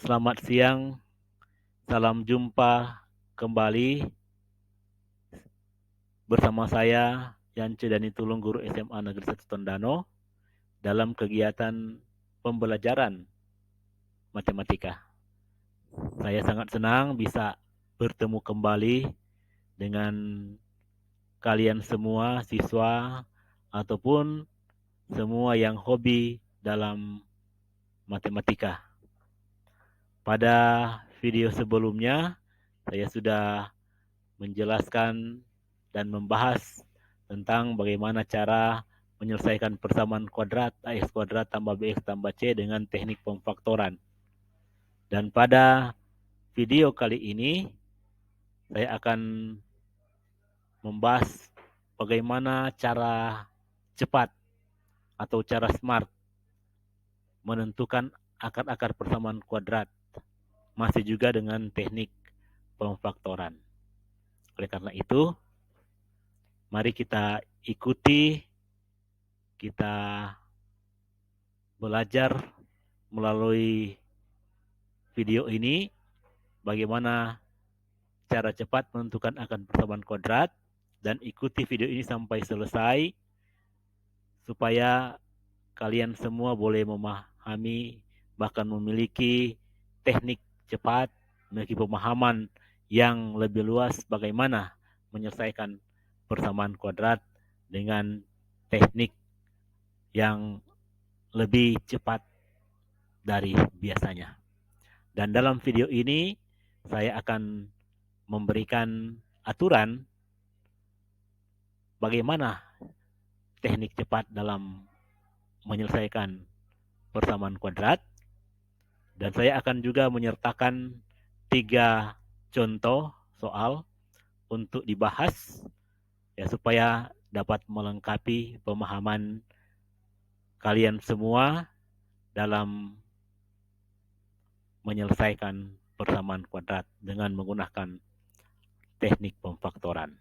Selamat siang, salam jumpa kembali bersama saya Yance Dani Tulung, guru SMA Negeri 1 Tondano dalam kegiatan pembelajaran matematika. Saya sangat senang bisa bertemu kembali dengan kalian semua siswa ataupun semua yang hobi dalam matematika. Pada video sebelumnya saya sudah menjelaskan dan membahas tentang bagaimana cara menyelesaikan persamaan kuadrat AX kuadrat tambah BX tambah C dengan teknik pemfaktoran. Dan pada video kali ini saya akan membahas bagaimana cara cepat atau cara smart menentukan akar-akar persamaan kuadrat, masih juga dengan teknik pemfaktoran. Oleh karena itu, mari kita ikuti, kita belajar melalui video ini bagaimana cara cepat menentukan akar persamaan kuadrat, dan ikuti video ini sampai selesai supaya kalian semua boleh memahami bahkan memiliki teknik cepat, memiliki pemahaman yang lebih luas bagaimana menyelesaikan persamaan kuadrat dengan teknik yang lebih cepat dari biasanya. Dan dalam video ini saya akan memberikan aturan bagaimana teknik cepat dalam menyelesaikan persamaan kuadrat, dan saya akan juga menyertakan 3 contoh soal untuk dibahas ya supaya dapat melengkapi pemahaman kalian semua dalam menyelesaikan persamaan kuadrat dengan menggunakan teknik pemfaktoran.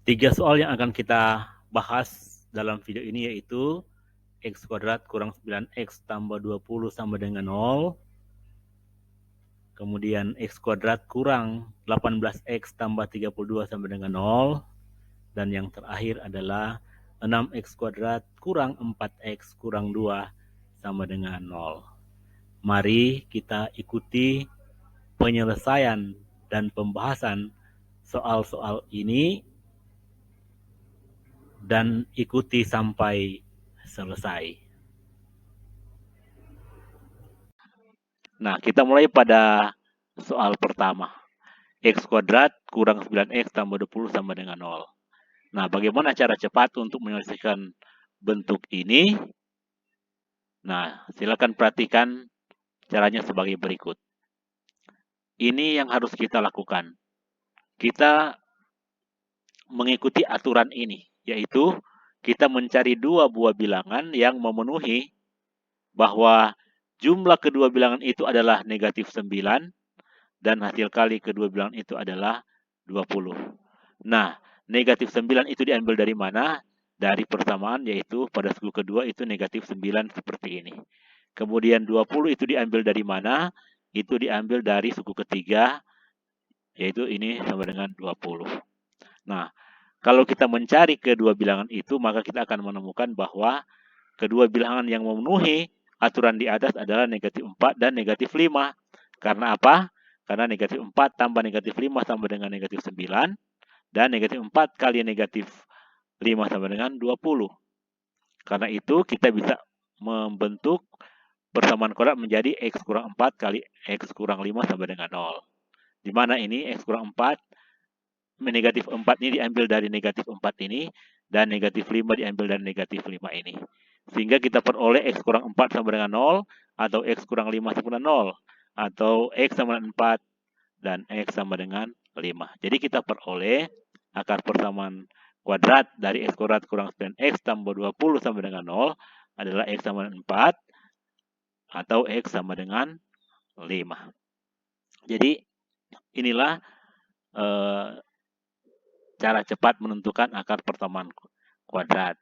Tiga soal yang akan kita bahas dalam video ini yaitu X kuadrat kurang 9X tambah 20 sama dengan 0. Kemudian X kuadrat kurang 18X tambah 32 sama dengan 0. Dan yang terakhir adalah 6X kuadrat kurang 4X kurang 2 sama dengan 0. Mari kita ikuti penyelesaian dan pembahasan soal-soal ini dan ikuti sampai selesai. Nah, kita mulai pada soal pertama. X kuadrat kurang 9X tambah 20 sama dengan 0. Nah, bagaimana cara cepat untuk menyelesaikan bentuk ini? Nah, silakan perhatikan caranya sebagai berikut. Ini yang harus kita lakukan. Kita mengikuti aturan ini, yaitu kita mencari dua buah bilangan yang memenuhi bahwa jumlah kedua bilangan itu adalah negatif 9 dan hasil kali kedua bilangan itu adalah 20. Nah, negatif 9 itu diambil dari mana? Dari persamaan, yaitu pada suku kedua itu negatif 9 seperti ini. Kemudian 20 itu diambil dari mana? Itu diambil dari suku ketiga, yaitu ini sama dengan 20. Nah, kalau kita mencari kedua bilangan itu, maka kita akan menemukan bahwa kedua bilangan yang memenuhi aturan di atas adalah negatif 4 dan negatif 5. Karena apa? Karena negatif 4 tambah negatif 5 sama dengan negatif 9. Dan negatif 4 kali negatif 5 sama dengan 20. Karena itu kita bisa membentuk persamaan kuadrat menjadi X kurang 4 kali X kurang 5 sama dengan 0. Di mana ini X kurang 4, negatif 4 ini diambil dari negatif 4 ini, dan negatif 5 diambil dari negatif 5 ini. Sehingga kita peroleh X kurang 4 sama dengan 0, atau X kurang 5 sama dengan 0, atau X sama dengan 4, dan X sama dengan 5. Jadi kita peroleh akar persamaan kuadrat dari X kuadrat kurang 9X tambah 20 sama dengan 0 adalah X sama dengan 4 atau X sama dengan 5. Jadi inilah cara cepat menentukan akar persamaan kuadrat.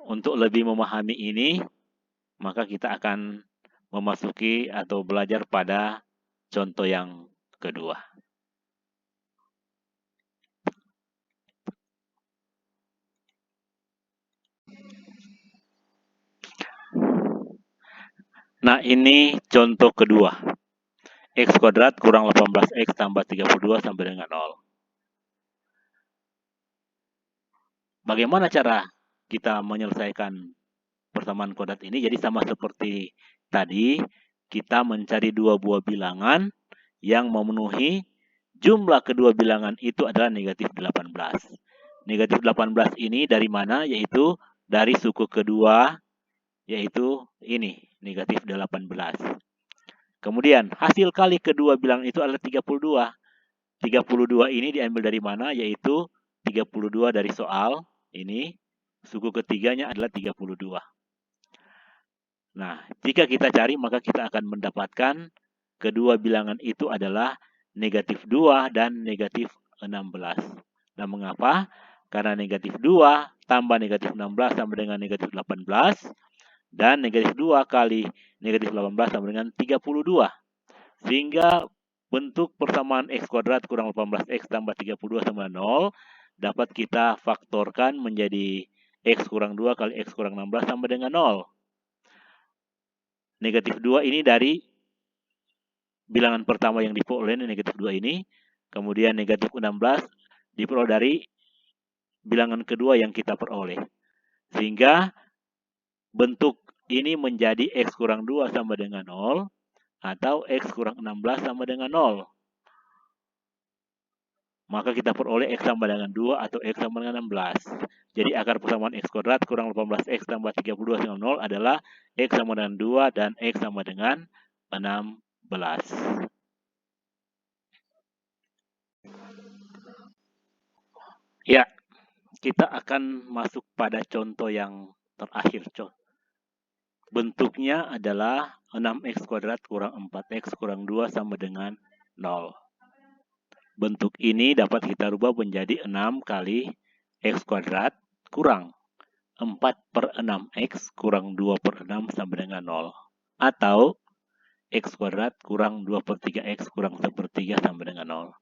Untuk lebih memahami ini, maka kita akan memasuki atau belajar pada contoh yang kedua. Nah, ini contoh kedua. X kuadrat kurang 18X tambah 32 sampai dengan 0. Bagaimana cara kita menyelesaikan persamaan kuadrat ini? Jadi sama seperti tadi, kita mencari dua buah bilangan yang memenuhi jumlah kedua bilangan itu adalah negatif 18. Negatif 18 ini dari mana? Yaitu dari suku kedua, yaitu ini, negatif 18. Kemudian hasil kali kedua bilangan itu adalah 32. 32 ini diambil dari mana? Yaitu 32 dari soal ini. Suku ketiganya adalah 32. Nah, jika kita cari maka kita akan mendapatkan kedua bilangan itu adalah negatif 2 dan negatif 16. Nah, mengapa? Karena negatif 2 tambah negatif 16 sama dengan negatif 18. Dan negatif 2 kali negatif 18 sama dengan 32. Sehingga bentuk persamaan X kuadrat kurang 18X tambah 32 sama 0 dapat kita faktorkan menjadi X kurang 2 kali X kurang 16 sama dengan 0. Negatif 2 ini dari bilangan pertama yang diperoleh negatif 2 ini. Kemudian negatif 16 diperoleh dari bilangan kedua yang kita peroleh. Sehingga bentuk ini menjadi X kurang 2 sama dengan 0 atau X kurang 16 sama dengan 0. Maka kita peroleh X sama dengan 2 atau X sama dengan 16. Jadi akar persamaan X kuadrat kurang 18X tambah 32 sama 0 adalah X sama dengan 2 dan X sama dengan 16. Ya, kita akan masuk pada contoh yang terakhir. Bentuknya adalah 6X kuadrat kurang 4X kurang 2 sama dengan 0. Bentuk ini dapat kita rubah menjadi 6 kali X kuadrat kurang 4 per 6X kurang 2 per 6 sama dengan 0. Atau X kuadrat kurang 2 per 3X kurang 1 per 3 sama dengan 0.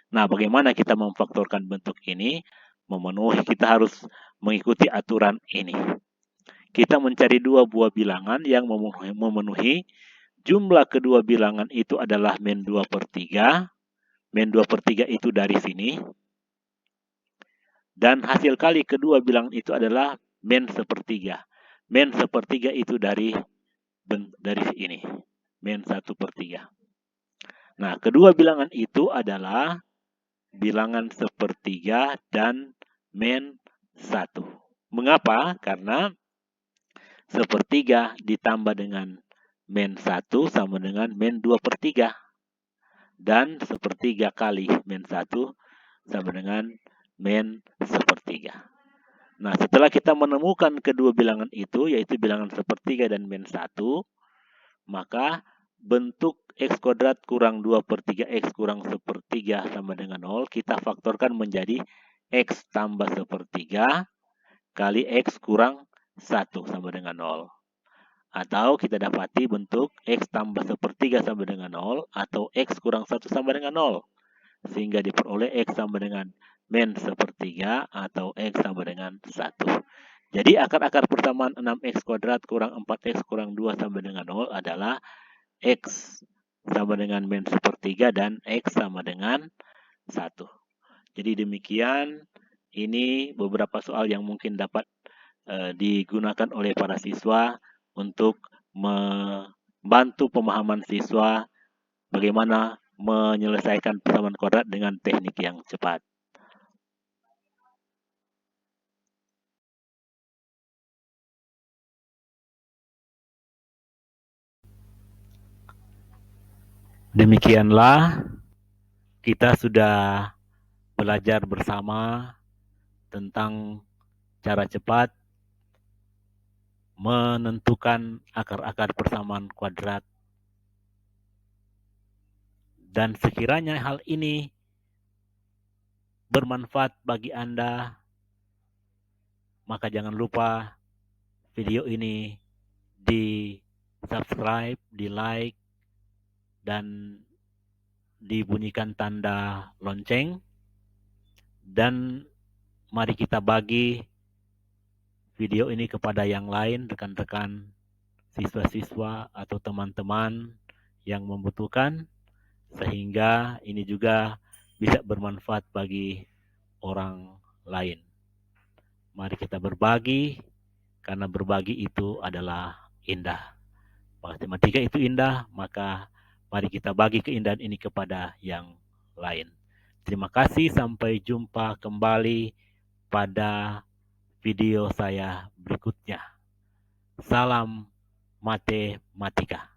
Nah, bagaimana kita memfaktorkan bentuk ini? Kita harus mengikuti aturan ini. Kita mencari dua buah bilangan yang memenuhi jumlah kedua bilangan itu adalah min 2 per 3. Min 2 per 3 itu dari sini. Dan hasil kali kedua bilangan itu adalah min sepertiga. Min sepertiga itu dari ini. Min 1 per 3. Nah, kedua bilangan itu adalah bilangan sepertiga dan min 1. Mengapa? Karena sepertiga ditambah dengan min 1 sama dengan min 2 per 3. Dan sepertiga kali min 1 sama dengan min sepertiga. Nah, setelah kita menemukan kedua bilangan itu, yaitu bilangan sepertiga dan min 1, maka bentuk X kuadrat kurang 2 per 3X kurang sepertiga sama dengan 0, kita faktorkan menjadi X tambah sepertiga kali X kurang 1 sama dengan 0. Atau kita dapati bentuk X tambah sepertiga sama dengan 0 atau X kurang 1 sama dengan 0. Sehingga diperoleh X sama dengan min sepertiga atau X sama dengan 1. Jadi akar-akar persamaan 6X kuadrat kurang 4X kurang 2 sama dengan 0 adalah X sama dengan min sepertiga dan X sama dengan 1. Jadi demikian, ini beberapa soal yang mungkin dapat digunakan oleh para siswa untuk membantu pemahaman siswa bagaimana menyelesaikan persamaan kuadrat dengan teknik yang cepat. Demikianlah kita sudah belajar bersama tentang cara cepat menentukan akar-akar persamaan kuadrat. Dan sekiranya hal ini bermanfaat bagi Anda, maka jangan lupa video ini di subscribe, di like, dan dibunyikan tanda lonceng. Dan mari kita bagi video ini kepada yang lain, rekan-rekan siswa-siswa atau teman-teman yang membutuhkan, sehingga ini juga bisa bermanfaat bagi orang lain. Mari kita berbagi, karena berbagi itu adalah indah. Matematika itu indah, maka mari kita bagi keindahan ini kepada yang lain. Terima kasih, sampai jumpa kembali pada video saya berikutnya. Salam matematika.